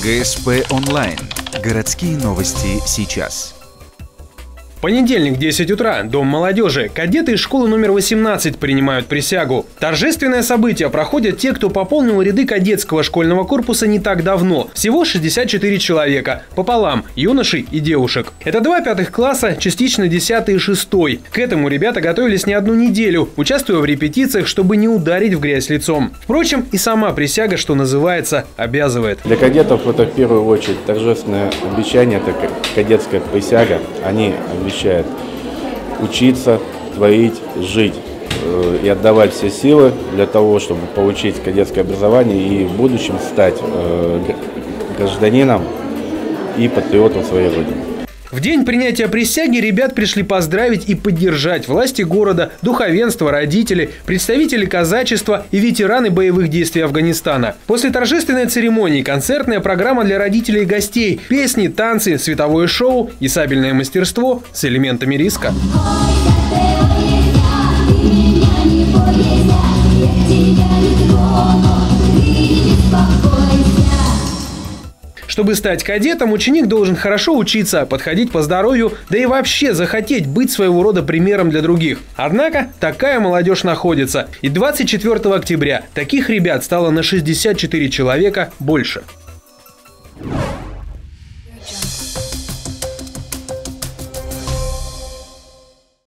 ГСП онлайн. Городские новости сейчас. Понедельник, 10 утра. Дом молодежи. Кадеты из школы номер 18 принимают присягу. Торжественное событие проходят те, кто пополнил ряды кадетского школьного корпуса не так давно. Всего 64 человека. Пополам – юношей и девушек. Это 2 пятых класса, частично 10 и 6. К этому ребята готовились не одну неделю, участвуя в репетициях, чтобы не ударить в грязь лицом. Впрочем, и сама присяга, что называется, обязывает. Для кадетов это в первую очередь торжественное обещание, это кадетская присяга. Они обещают учиться, творить, жить и отдавать все силы для того, чтобы получить кадетское образование и в будущем стать гражданином и патриотом своей родины. В день принятия присяги ребят пришли поздравить и поддержать власти города, духовенство, родители, представители казачества и ветераны боевых действий Афганистана. После торжественной церемонии концертная программа для родителей и гостей, песни, танцы, световое шоу и сабельное мастерство с элементами риска. Чтобы стать кадетом, ученик должен хорошо учиться, подходить по здоровью, да и вообще захотеть быть своего рода примером для других. Однако такая молодежь находится. И 24 октября таких ребят стало на 64 человека больше.